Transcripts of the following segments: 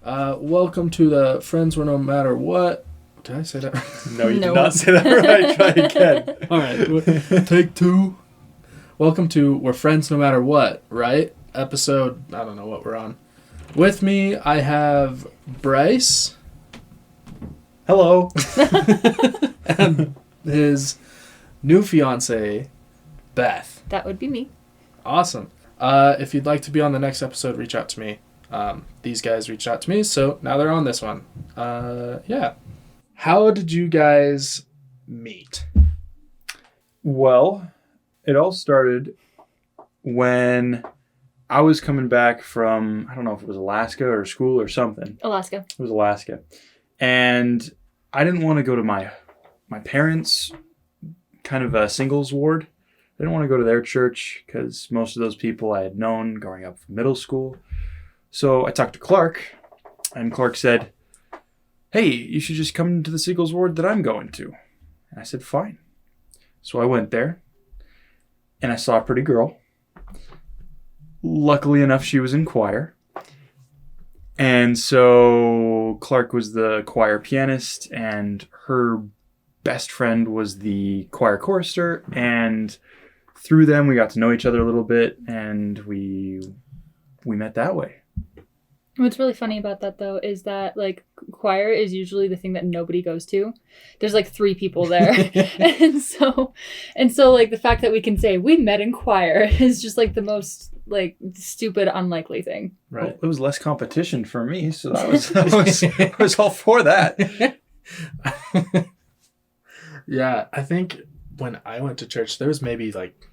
Welcome to the Friends Were No Matter What. Did I say that right? No, you did not say that right. Try again. All right. Take two. Welcome to We're Friends No Matter What, right? Episode, I don't know what we're on. With me, I have Bryce. Hello. And his new fiance, Beth. That would be me. Awesome. If you'd like to be on the next episode, reach out to me. These guys reached out to me, so now they're on this one. Yeah. How did you guys meet? Well, it all started when I was coming back from, I don't know if it was Alaska or school or something. Alaska. It was Alaska. And I didn't want to go to my parents' kind of a singles ward. I didn't want to go to their church because most of those people I had known growing up from middle school. So I talked to Clark, and Clark said, "Hey, you should just come to the singles ward that I'm going to." And I said, "Fine." So I went there, and I saw a pretty girl. Luckily enough, she was in choir. And so Clark was the choir pianist, and her best friend was the choir chorister. And through them, we got to know each other a little bit, and we met that way. What's really funny about that, though, is that, like, choir is usually the thing that nobody goes to. There's, like, 3 people there. and so, like, the fact that we can say we met in choir is just, like, the most, like, stupid, unlikely thing. Right. Well, it was less competition for me, so I was all for that. Yeah, I think when I went to church, there was maybe like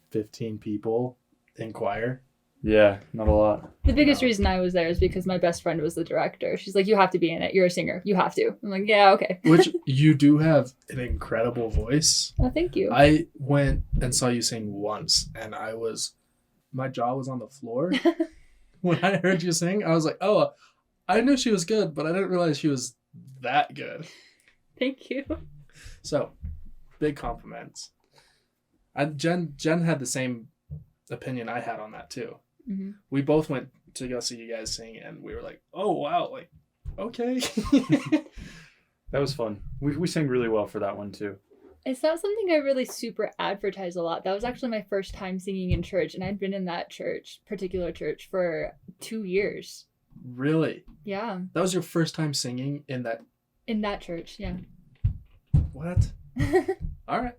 15 people in choir. Yeah, not a lot. The biggest reason I was there is because my best friend was the director. She's like, "You have to be in it. You're a singer. You have to." I'm like, "Yeah, okay." Which you do have an incredible voice. Oh, thank you. I went and saw you sing once, and my jaw was on the floor when I heard you sing. I was like, oh, I knew she was good, but I didn't realize she was that good. Thank you. So, big compliments. Jen had the same opinion I had on that too. Mm-hmm. We both went to go see you guys sing, and we were like, oh wow, like, okay. That was fun. We sang really well for that one too. It's not something I really super advertise a lot. That was actually my first time singing in church, and I'd been in that particular church, for 2 years. Really? Yeah. That was your first time singing in that? In that church, yeah. What? All right.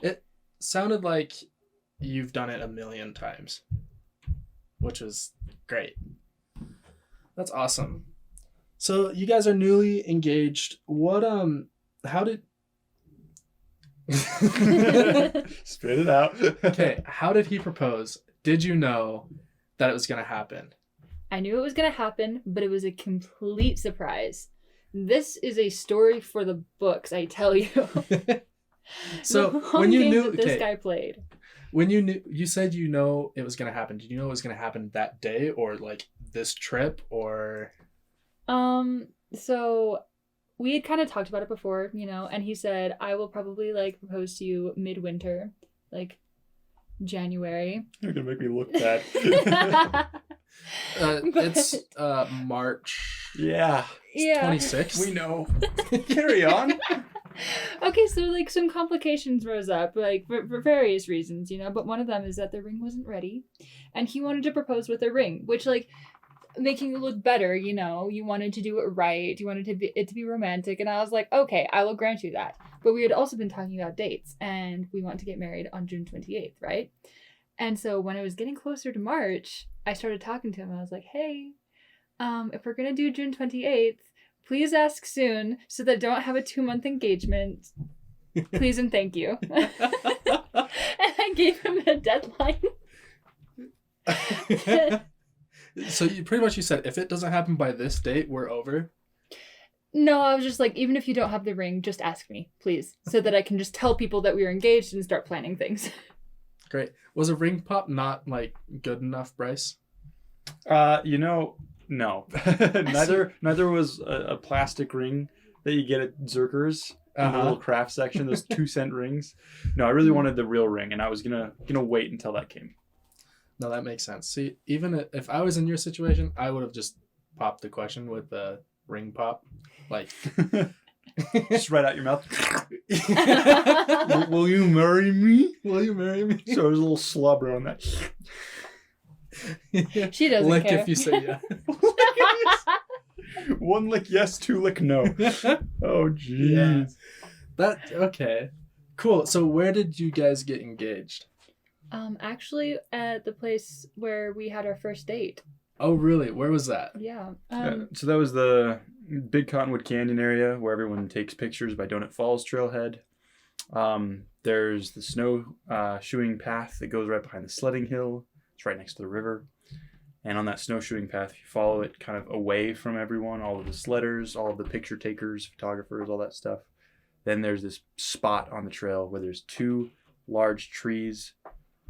It sounded like you've done it a million times, which was great. That's awesome. So you guys are newly engaged. How did... Spit it out. Okay, how did he propose? Did you know that it was going to happen? I knew it was going to happen, but it was a complete surprise. This is a story for the books, I tell you. So The when you game knew that this guy played. When you said you know it was going to happen, did you know it was going to happen that day, or like this trip, or... So we had kind of talked about it before, and he said, "I will probably like propose to you midwinter, like January." You're gonna make me look bad. It's March. Yeah. Yeah. 26th. We know. Carry on. Okay, so like some complications rose up, like for various reasons, but one of them is that the ring wasn't ready, and he wanted to propose with a ring, which, like, making it look better, you wanted to do it right, you wanted it to be romantic, and I was like, okay, I will grant you that. But we had also been talking about dates, and we want to get married on June 28th, right? And so when I was getting closer to March, I started talking to him. I was like, hey, if we're gonna do June 28th, please ask soon so that I don't have a 2-month engagement. Please and thank you. And I gave him a deadline. So you said, if it doesn't happen by this date, we're over? No, I was just like, even if you don't have the ring, just ask me, please, so that I can just tell people that we are engaged and start planning things. Great. Was a ring pop not, like, good enough, Bryce? No. Neither was a plastic ring that you get at Zerkers in the little craft section, those 2-cent rings. No, I really wanted the real ring, and I was gonna wait until that came. No, that makes sense. See, even if I was in your situation, I would have just pop the question with the ring pop? Like, Just right out your mouth. Will you marry me? will you marry me? So there's a little slobber on that. She doesn't Lick care. if you say yeah. One lick yes, two lick no. Oh, jeez. Yeah. Okay. Cool. So where did you guys get engaged? Actually, at the place where we had our first date. Oh, really? Where was that? Yeah. So that was the Big Cottonwood Canyon area where everyone takes pictures by Donut Falls Trailhead. There's the snow shoeing path that goes right behind the sledding hill. It's right next to the river. And on that snowshoeing path, if you follow it kind of away from everyone, all of the sledders, all of the picture takers, photographers, all that stuff, then there's this spot on the trail where there's 2 large trees,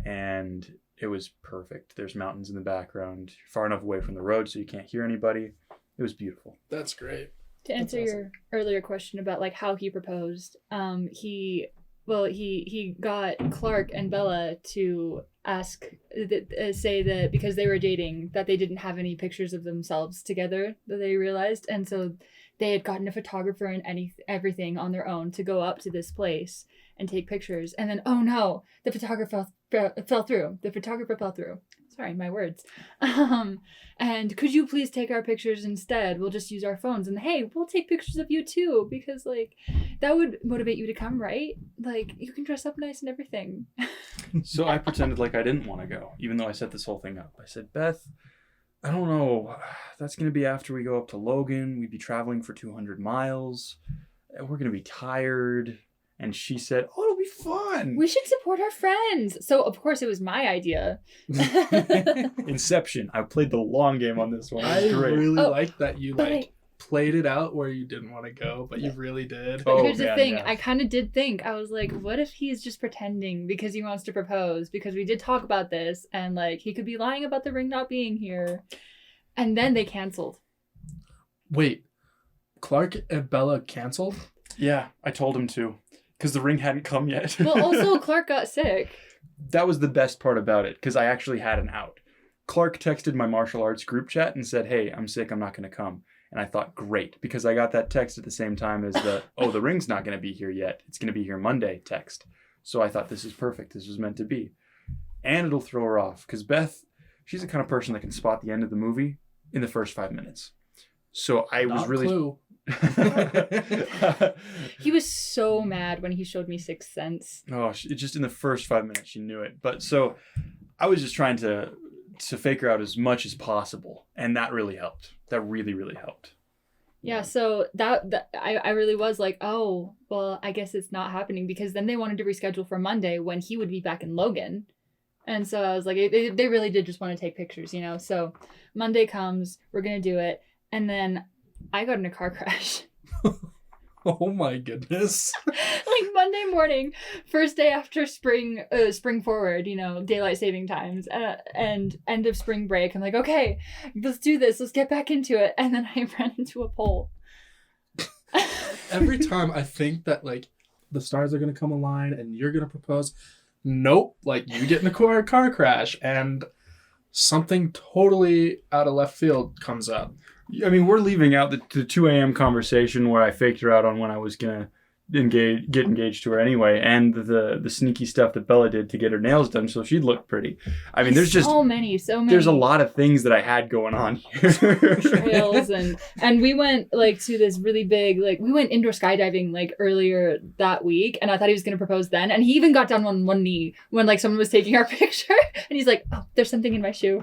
and it was perfect. There's mountains in the background, far enough away from the road so you can't hear anybody. It was beautiful. That's great. To answer your earlier question about like how he proposed, he got Clark and Bella to say that because they were dating that they didn't have any pictures of themselves together that they realized, and so they had gotten a photographer and everything on their own to go up to this place and take pictures, and then oh no, the photographer fell through. The photographer fell through. Sorry, my words. And could you please take our pictures instead? We'll just use our phones. And hey, we'll take pictures of you too, because like that would motivate you to come, right? Like you can dress up nice and everything. So I pretended like I didn't want to go, even though I set this whole thing up. I said, Beth, I don't know. That's going to be after we go up to Logan. We'd be traveling for 200 miles. We're going to be tired. And she said, oh, it'll be fun. We should support our friends. So, of course, it was my idea. Inception. I played the long game on this one. It I was great. really like that you but like played it out where you didn't want to go, but you really did. But Oh, here's the man, thing. yeah. I kind of did think. I was like, what if he's just pretending because he wants to propose? Because we did talk about this. And, like, he could be lying about the ring not being here. And then they canceled. Wait, Clark and Bella canceled? Yeah, I told him to. Because the ring hadn't come yet. Well, also, Clark got sick. That was the best part about it, because I actually had an out. Clark texted my martial arts group chat and said, hey, I'm sick, I'm not going to come. And I thought, great, because I got that text at the same time as the, oh, the ring's not going to be here yet. It's going to be here Monday text. So I thought, this is perfect. This was meant to be. And it'll throw her off, because Beth, she's the kind of person that can spot the end of the movie in the first 5 minutes. So I was Not really... Clue. He was so mad when he showed me Sixth Sense. Oh, just in the first 5 minutes, she knew it. But so I was just trying to fake her out as much as possible. And that really helped. That really, really helped. Yeah, so that I really was like, oh, well, I guess it's not happening, because then they wanted to reschedule for Monday when he would be back in Logan. And so I was like, they really did just want to take pictures, you know? So Monday comes, we're going to do it. And then I got in a car crash. Oh my goodness. Like Monday morning, first day after spring forward, you know, daylight saving times, and end of spring break. I'm like, okay, let's do this. Let's get back into it. And then I ran into a pole. Every time I think that like the stars are going to come align and you're going to propose, nope. Like you get in a car crash and something totally out of left field comes up. I mean, we're leaving out the 2 a.m. conversation where I faked her out on when I was going to get engaged to her anyway, and the sneaky stuff that Bella did to get her nails done so she'd look pretty. I mean, there's just so many. There's a lot of things that I had going on here. Trails and we went like to this really big, like we went indoor skydiving like earlier that week, and I thought he was going to propose then, and he even got down on one knee when like someone was taking our picture, and he's like, oh, there's something in my shoe.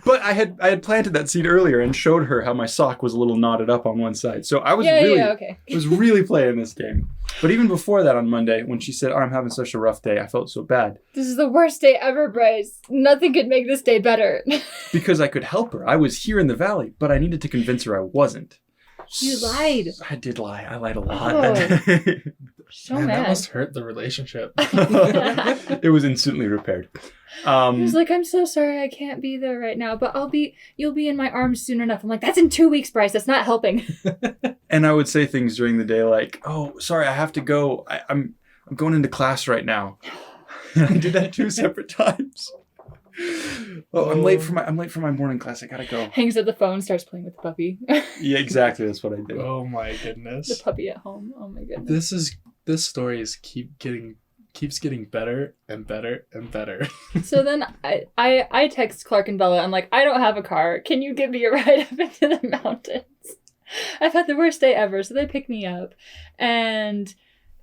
But I had planted that seed earlier and showed her how my sock was a little knotted up on one side. So I was okay. was really playing this game. But even before that on Monday, when she said, oh, I'm having such a rough day, I felt so bad. This is the worst day ever, Bryce. Nothing could make this day better. Because I could help her. I was here in the valley, but I needed to convince her I wasn't. You lied. I did lie. I lied a lot. Oh. So Man, mad. that must hurt the relationship. It was instantly repaired. He was like, I'm so sorry I can't be there right now, but you'll be in my arms soon enough. I'm like, that's in 2 weeks, Bryce. That's not helping. And I would say things during the day like, oh, sorry, I have to go. I'm going into class right now. And I did that 2 separate times. Oh, I'm late for my morning class. I gotta go. Hangs up the phone, starts playing with the puppy. Yeah, exactly. That's what I did. Oh my goodness. The puppy at home. Oh my goodness. This story keeps getting better and better and better. So then I text Clark and Bella. I'm like, I don't have a car. Can you give me a ride up into the mountains? I've had the worst day ever. So they pick me up, and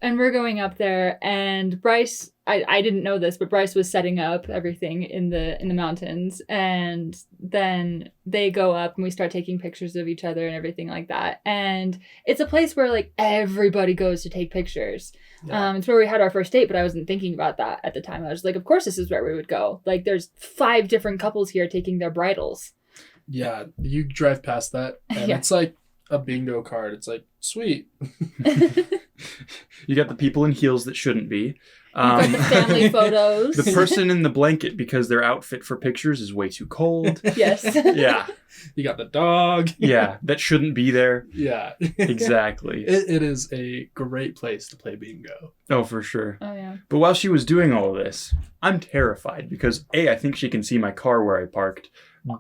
we're going up there. And Bryce, I didn't know this, but Bryce was setting up everything in the mountains. And then they go up and we start taking pictures of each other and everything like that. And it's a place where like everybody goes to take pictures. Yeah. It's where we had our first date, but I wasn't thinking about that at the time. I was like, of course this is where we would go. Like there's 5 different couples here taking their bridals. Yeah, you drive past that and it's like a bingo card. It's like, sweet. You got the people in heels that shouldn't be. Got the family photos. The person in the blanket because their outfit for pictures is way too cold. Yes. Yeah. You got the dog. Yeah, that shouldn't be there. Yeah. Exactly. It is a great place to play bingo. Oh, for sure. Oh, yeah. But while she was doing all of this, I'm terrified because A, I think she can see my car where I parked.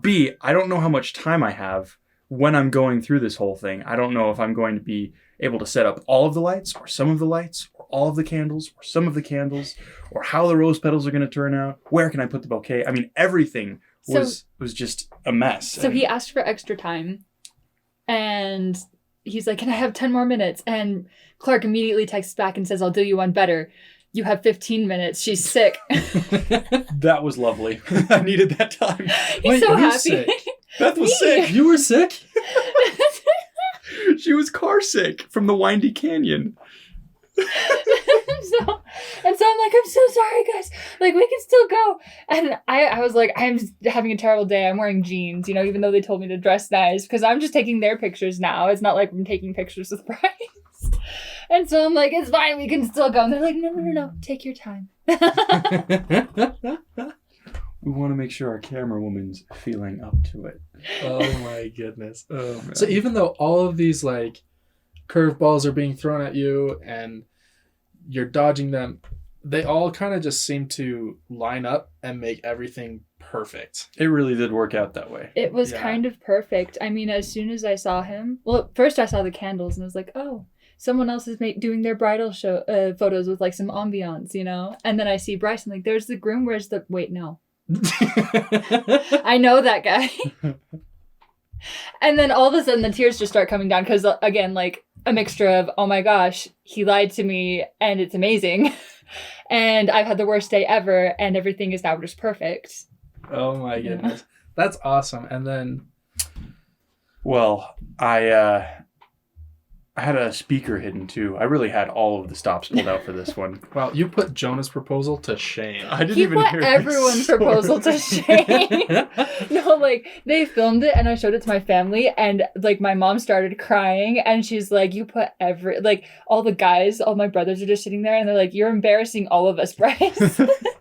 B, I don't know how much time I have when I'm going through this whole thing. I don't know if I'm going to be able to set up all of the lights or some of the lights or all of the candles or some of the candles or how the rose petals are going to turn out. Where can I put the bouquet? I mean, everything was just a mess. So he asked for extra time and he's like, can I have 10 more minutes? And Clark immediately texts back and says, I'll do you one better. You have 15 minutes. She's sick. That was lovely. I needed that time. He's so happy. Sick? Beth was sick. You were sick? She was car sick from the windy canyon. so I'm like, I'm so sorry, guys. Like, we can still go. And I was like, I'm having a terrible day. I'm wearing jeans, even though they told me to dress nice, because I'm just taking their pictures now. It's not like I'm taking pictures with Bryce. And so I'm like, it's fine. We can still go. And they're like, no. Take your time. We want to make sure our camera woman's feeling up to it. Oh my goodness. Oh, man. So even though all of these like curveballs are being thrown at you and you're dodging them, they all kind of just seem to line up and make everything perfect. It really did work out that way. It was kind of perfect. I mean, as soon as I saw him, well, first I saw the candles and I was like, oh, someone else is doing their bridal show photos with like some ambiance, And then I see Bryce and like, there's the groom. Where's the, wait, no. I know that guy. And then all of a sudden the tears just start coming down because again, like a mixture of, oh my gosh, he lied to me and it's amazing. And I've had the worst day ever and everything is now just perfect. Oh my goodness. That's awesome. And then, well, I had a speaker hidden too. I really had all of the stops pulled out for this one. Well, you put Jonah's proposal to shame. I didn't even hear everyone's proposal to shame. No, like they filmed it and I showed it to my family and like my mom started crying and she's like, you put all the guys, all my brothers are just sitting there and they're like, you're embarrassing all of us, Bryce.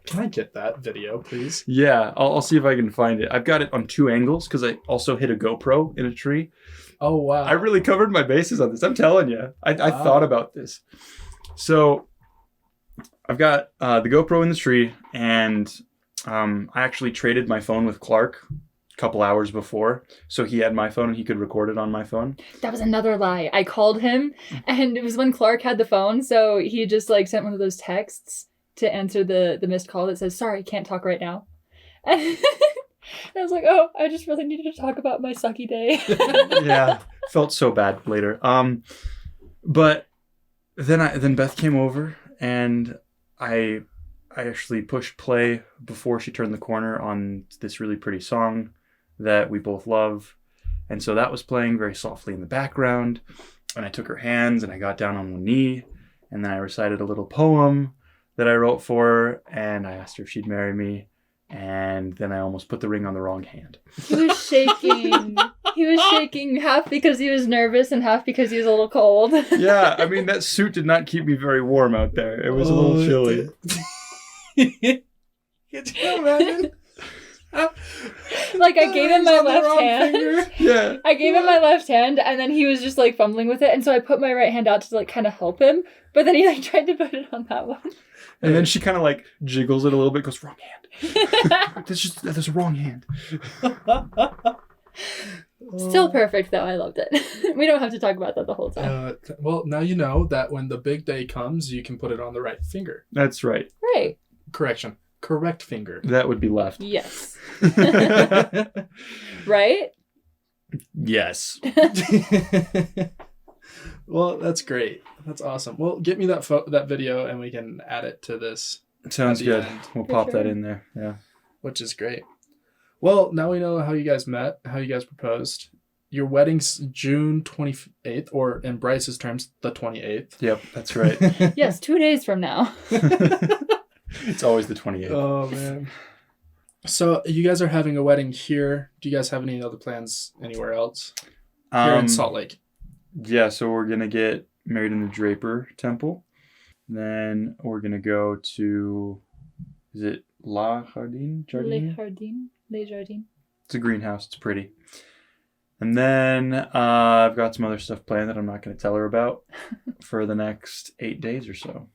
Can I get that video, please? Yeah, I'll see if I can find it. I've got it on 2 angles because I also hit a GoPro in a tree. Oh, wow. I really covered my bases on this. I'm telling you. I thought about this. So I've got the GoPro in the tree, and I actually traded my phone with Clark a couple hours before. So he had my phone, and he could record it on my phone. That was another lie. I called him, and it was when Clark had the phone. So he just like sent one of those texts to answer the missed call that says, sorry, can't talk right now. And I was like, oh, I just really needed to talk about my sucky day. Yeah, felt so bad later. But then Beth came over and I actually pushed play before she turned the corner on this really pretty song that we both love. And so that was playing very softly in the background. And I took her hands and I got down on one knee and then I recited a little poem that I wrote for her and I asked her if she'd marry me. And then I almost put the ring on the wrong hand. He was shaking. He was shaking half because he was nervous and half because he was a little cold. Yeah, I mean, that suit did not keep me very warm out there. It was a little chilly. Could you imagine? Like, I gave him my left hand. Yeah. I gave him my left hand, and then he was just, like, fumbling with it. And so I put my right hand out to, like, kind of help him. But then he, like, tried to put it on that one. And then she kind of, like, jiggles it a little bit, goes, wrong hand. That's a wrong hand. Still perfect, though. I loved it. We don't have to talk about that the whole time. Well, now you know that when the big day comes, you can put it on the right finger. That's right. Right. Correction. Correct finger. That would be left. Yes. Right? Yes. Well, that's great. That's awesome. Well, get me that video and we can add it to this. Sounds good. end. We'll For pop sure. that in there. Yeah. Which is great. Well, now we know how you guys met, how you guys proposed. Your wedding's June 28th, or in Bryce's terms, the 28th. Yep, that's right. Yes, 2 days from now. It's always the 28th. Oh, man. So you guys are having a wedding here. Do you guys have any other plans anywhere else? Here in Salt Lake. Yeah, so we're going to get married in the Draper Temple. Then we're going to go to, is it La Jardine? Les Jardins. It's a greenhouse. It's pretty. And then I've got some other stuff planned that I'm not going to tell her about for the next 8 days or so.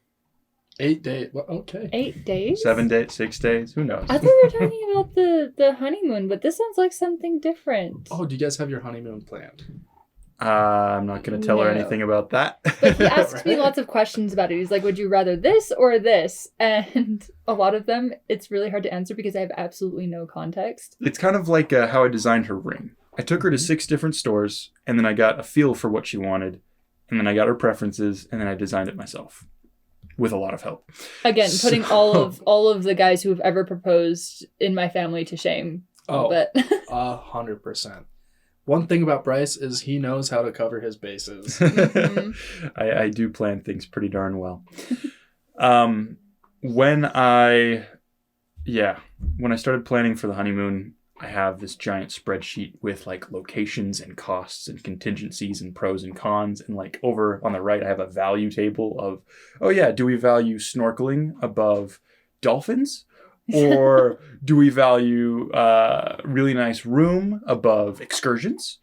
8 days. Well, okay. 8 days? 7 days, 6 days. Who knows? I thought we were talking about the honeymoon, but this sounds like something different. Oh, do you guys have your honeymoon planned? I'm not going to tell her No. anything about that. But he asked me Right. lots of questions about it. He's like, would you rather this or this? And a lot of them, it's really hard to answer because I have absolutely no context. It's kind of like how I designed her ring. I took her to 6 different stores, and then I got a feel for what she wanted, and then I got her preferences, and then I designed it myself with a lot of help. Again, putting So- all of the guys who have ever proposed in my family to shame. Oh, But 100%. One thing about Bryce is he knows how to cover his bases. I do plan things pretty darn well. When I started planning for the honeymoon, I have this giant spreadsheet with like locations and costs and contingencies and pros and cons. And like over on the right, I have a value table of, oh yeah, do we value snorkeling above dolphins? Or do we value really nice room above excursions?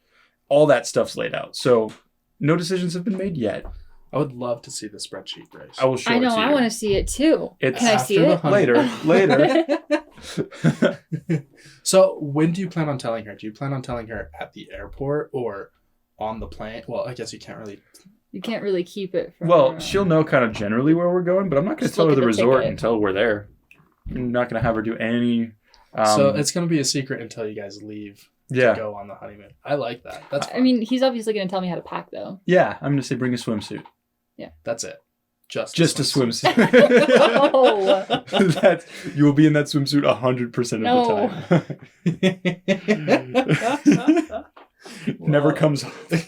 All that stuff's laid out. So no decisions have been made yet. I would love to see the spreadsheet, Bryce. I will show I know, it to you. I want to see it too. It's Can I see after the it? later. So when do you plan on telling her? Do you plan on telling her at the airport or on the plane? Well, I guess you can't really. You can't really keep it from Well, her. she'll know kind of generally where we're going, but I'm not going to Just tell her look the at the resort ticket. until we're there. I'm not going to have her do any. So it's going to be a secret until you guys leave to go on the honeymoon. I like that. That's fun. I mean, he's obviously going to tell me how to pack, though. Yeah, I'm going to say bring a swimsuit. That's it. Just A swimsuit. No. That's, you will be in that swimsuit 100% of No. the time. Never comes off.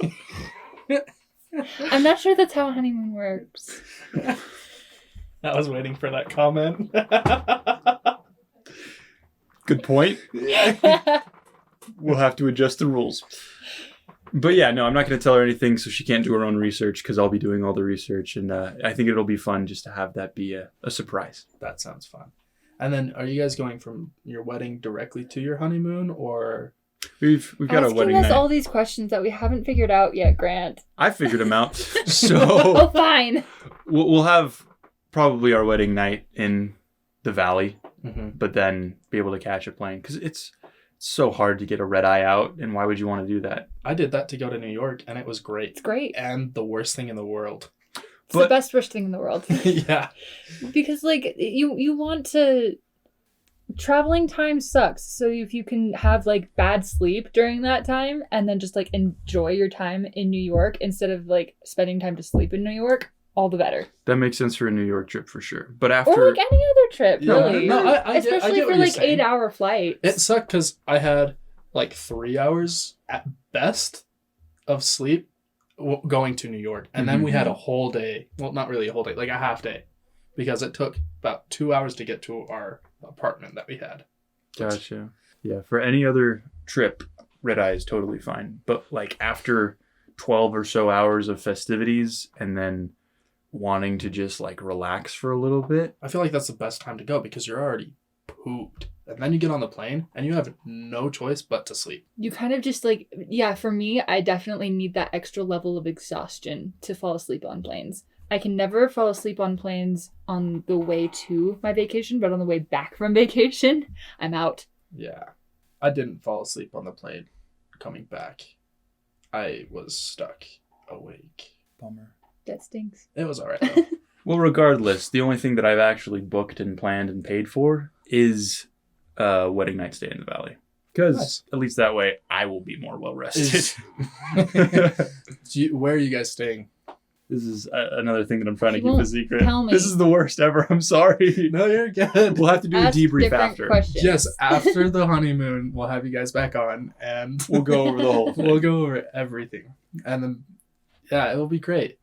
I'm not sure that's how a honeymoon works. I was waiting for that comment. Good point. We'll have to adjust the rules. But yeah, no, I'm not going to tell her anything so she can't do her own research because I'll be doing all the research. And I think it'll be fun just to have that be a surprise. That sounds fun. And then are you guys going from your wedding directly to your honeymoon or... We've got a Asking wedding us night. all these questions that we haven't figured out yet, Grant. I figured them out. Oh, So fine. we'll have probably our wedding night in the valley, Mm-hmm. but then be able to catch a plane because it's so hard to get a red eye out. And why would you want to do that? I did that to go to New York and it was It's great. great. And the worst thing in the world. It's the But- best worst thing in the world. Yeah. Because, like, you want to... Traveling time sucks. So if you can have, like, bad sleep during that time and then just, like, enjoy your time in New York instead of, like, spending time to sleep in New York, all the better. That makes sense for a New York trip for sure. But Or, after like, any other trip, Yeah. really. No, I get Especially what for, you're like, saying. 8-hour flights. It sucked because I had like 3 hours at best of sleep going to New York. And then we had a whole day. Well, not really a whole day, like a half day. Because it took about 2 hours to get to our apartment that we had. Gotcha. Yeah, for any other trip, red eye is totally fine. But like after 12 or so hours of festivities and then wanting to just like relax for a little bit. I feel like that's the best time to go because you're already pooped. And then you get on the plane and you have no choice but to sleep. You kind of just like, yeah, for me, I definitely need that extra level of exhaustion to fall asleep on planes. I can never fall asleep on planes on the way to my vacation, but on the way back from vacation, I'm out. Yeah. I didn't fall asleep on the plane coming back. I was stuck awake. Bummer. That stinks. It was all right, though. Well, regardless, the only thing that I've actually booked and planned and paid for is wedding night stay in the valley. Because Nice. at least that way I will be more well rested. Where are you guys staying? This is another thing that I'm trying to You keep a won't secret. tell me. This is the worst ever. I'm sorry. No, you're good. We'll have to do Ask a debrief different after. questions. Yes, after the honeymoon, we'll have you guys back on and We'll go over the whole thing. we'll go over everything. And then, yeah, it'll be great.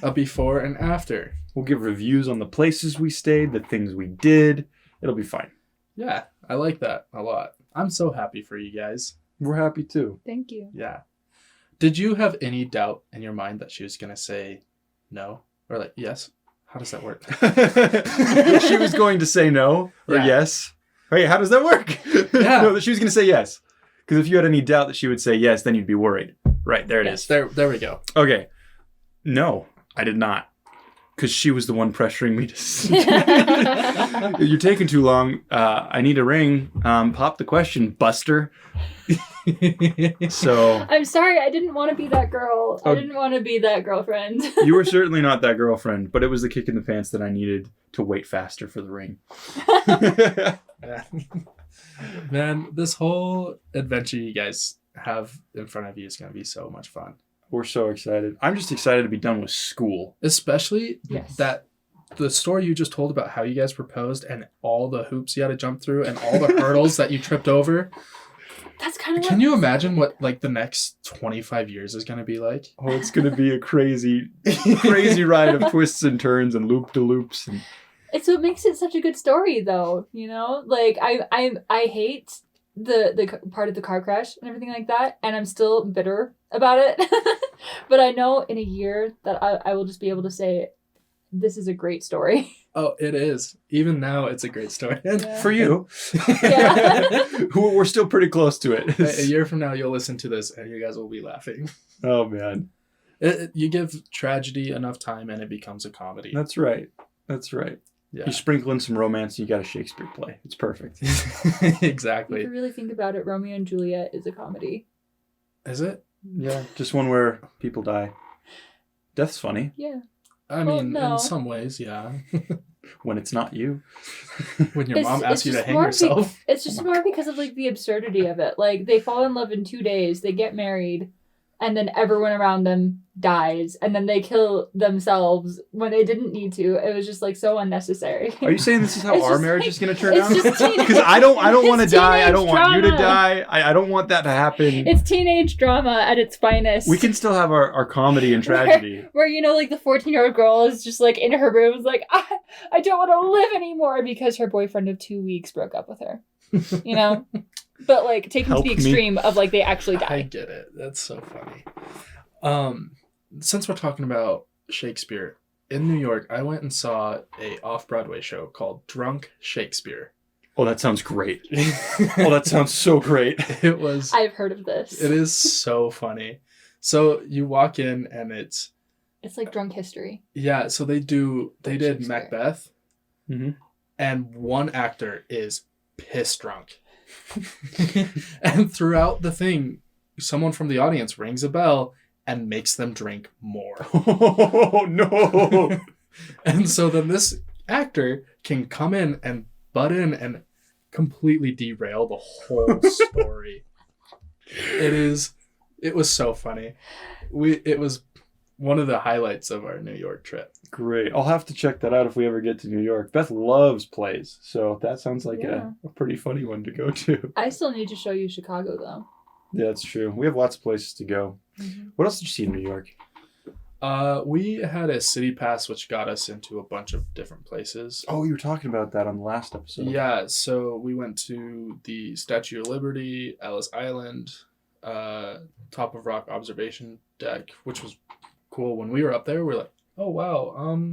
A before and after. We'll give reviews on the places we stayed, the things we did. It'll be fine. Yeah, I like that a lot. I'm so happy for you guys. We're happy too. Thank you. Yeah. Did you have any doubt in your mind that she was going to say no? Or like, yes? How does that work? She was going to say no or Yeah. yes. Wait, how does that work? Yeah. No, she was going to say yes. Because if you had any doubt that she would say yes, then you'd be worried. Right, there it is. There we go. Okay. No, I did not. Because she was the one pressuring me to. You're taking too long. I need a ring. Pop the question, Buster. So I'm sorry, I didn't want to be that girl. Oh. I didn't want to be that girlfriend. you were certainly not that girlfriend, but it was the kick in the pants that I needed to wait faster for the ring. Man, this whole adventure you guys have in front of you is going to be so much fun. We're so excited. I'm just excited to be done with school. Especially Yes. that the story you just told about how you guys proposed and all the hoops you had to jump through and all the hurdles that you tripped over. That's kind of Can you imagine what like the next 25 years is going to be like? Oh, it's going to be a crazy ride of twists and turns and loop-de-loops. And It's what makes it such a good story, though. You know, like I hate the part of the car crash and everything like that, and I'm still bitter about it. But I know in a year that I will just be able to say, this is a great story. Oh, it is. Even now, it's a great story. Yeah. for you, Yeah. we're still pretty close to it. A year from now, you'll listen to this and you guys will be laughing. Oh, man. You give tragedy enough time and it becomes a comedy. That's right. That's right. Yeah. You sprinkle in some romance, you got a Shakespeare play. It's perfect. If Exactly. you really think about it, Romeo and Juliet is a comedy. Is it? Yeah, just one where people die. Death's funny Yeah. I Well, mean, no. in some ways, yeah. when it's not you. When your mom asks you to just hang more yourself. It's just more because of like the absurdity of it. Like they fall in love in 2 days, they get married, and then everyone around them dies, and then they kill themselves when they didn't need to. It was just like so unnecessary. Are you saying this is how It's our just marriage like- is going to turn it's out? just teen- Because I don't want to it's die. I don't teenage want you to drama. die. I don't want that to happen. It's teenage drama at its finest. We can still have our comedy and tragedy. Where, you know, like the 14-year-old girl is just like in her room, is like, I don't want to live anymore because her boyfriend of 2 weeks broke up with her. You know? But like taken Help to the me. extreme of like they actually I die. get it. That's so funny. Since we're talking about Shakespeare, in New York, I went and saw a off-Broadway show called Drunk Shakespeare. Oh, that sounds great. Oh, that sounds so great. It was... I've heard of this. It is so funny. So you walk in and it's... It's like drunk history. Yeah, so they did Shakespeare. Macbeth, Mm-hmm. and one actor is piss drunk. And throughout the thing, someone from the audience rings a bell and makes them drink more. Oh, no. And so then this actor can come in and butt in and completely derail the whole story. It was so funny. It was one of the highlights of our New York trip. Great. I'll have to check that out if we ever get to New York. Beth loves plays, so that sounds like Yeah. a pretty funny one to go to. I still need to show you Chicago though. Yeah, that's true. We have lots of places to go. Mm-hmm. What else did you see in New York? We had a city pass which got us into a bunch of different places. Oh, you were talking about that on the last episode. Yeah, so we went to the Statue of Liberty, Ellis Island, Top of Rock observation deck, which was cool. When we were up there, we were like, oh wow,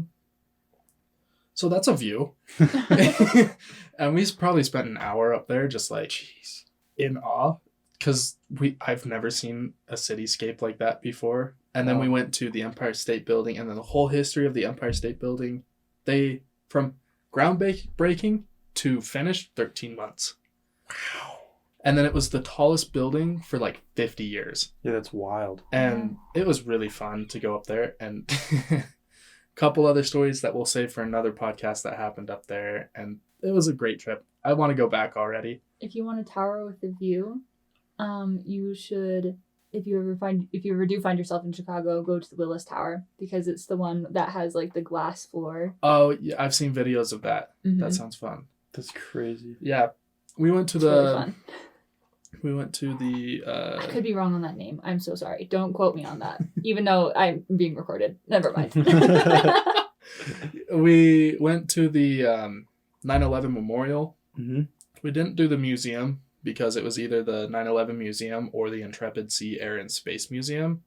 So that's a view. And we probably spent an hour up there just like in awe because I've never seen a cityscape like that before. And then we went to the Empire State Building, and then the whole history of the Empire State Building, they from groundbreaking to finished 13 months. Wow. And then it was the tallest building for like 50 years. Yeah, that's wild. And it was really fun to go up there. And a couple other stories that we'll save for another podcast that happened up there. And it was a great trip. I want to go back already. If you want a tower with a view, you should, if you ever do find yourself in Chicago, go to the Willis Tower, because it's the one that has like the glass floor. Oh, yeah, I've seen videos of that. Mm-hmm. That sounds fun. That's crazy. Yeah. We went to It's really fun. We went to the I could be wrong on that name. I'm so sorry. Don't quote me on that. Even though I'm being recorded. Never mind. We went to the 9/11 Memorial. Mm-hmm. We didn't do the museum because it was either the 9/11 Museum or the Intrepid Sea, Air, and Space Museum.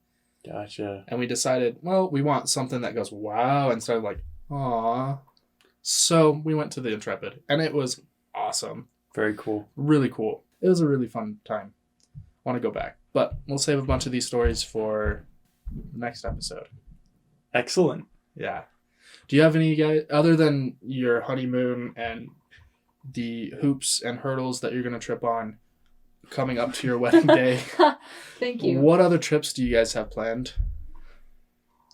Gotcha. And we decided, well, we want something that goes, wow, instead of like, aw. So we went to the Intrepid, and it was awesome. Very cool. Really cool. It was a really fun time. Want to go back. But we'll save a bunch of these stories for the next episode. Excellent. Yeah. Do you have any guys, other than your honeymoon and the hoops and hurdles that you're going to trip on coming up to your wedding day? Thank you. What other trips do you guys have planned?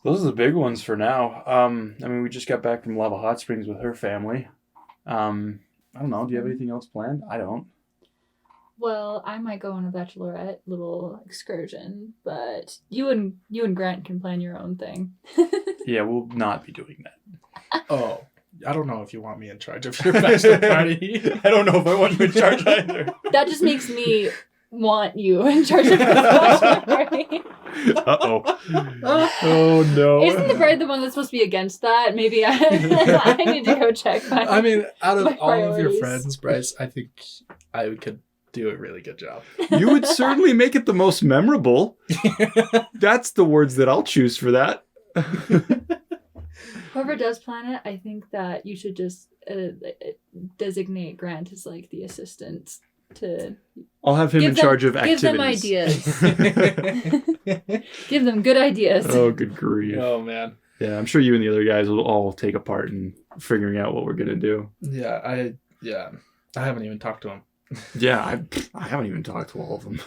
Those are the big ones for now. I mean, we just got back from Lava Hot Springs with her family. I don't know. Do you have anything else planned? I don't. Well, I might go on a bachelorette little excursion, but you and Grant can plan your own thing. Yeah, we'll not be doing that. Oh, I don't know if you want me in charge of your bachelor party. I don't know if I want you in charge either. That just makes me want you in charge of your bachelor party. Uh-oh. Oh, no. Isn't the bride the one that's supposed to be against that? Maybe I need to go check my I mean, out of my all of your priorities. friends, Bryce, I think I could do a really good job. You would certainly make it the most memorable. That's the words that I'll choose for that. Whoever does plan it, I think that you should just designate Grant as like the assistant to I'll have him in charge of activities. Give them ideas. Give them good ideas. Oh, good grief. Oh, man. Yeah, I'm sure you and the other guys will all take a part in figuring out what we're going to do. Yeah, I haven't even talked to him. Yeah, I haven't even talked to all of them.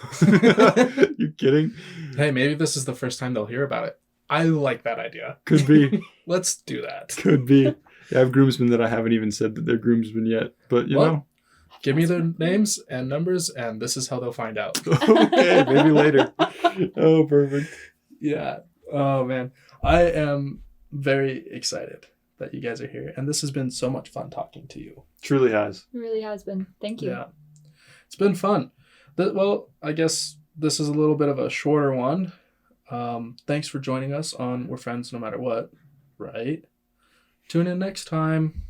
You kidding? Hey, maybe this is the first time they'll hear about it. I like that idea. Could be. Let's do that. Could be. I have groomsmen that I haven't even said that they're groomsmen yet. But, you know. Give me their names and numbers, and this is how they'll find out. Okay, maybe later. Oh, perfect. Yeah. Oh, man. I am very excited that you guys are here, and this has been so much fun talking to you. Truly has. It really has been. Thank you. Yeah. It's been fun. Well, I guess this is a little bit of a shorter one. Thanks for joining us on We're Friends No Matter What, right? Tune in next time.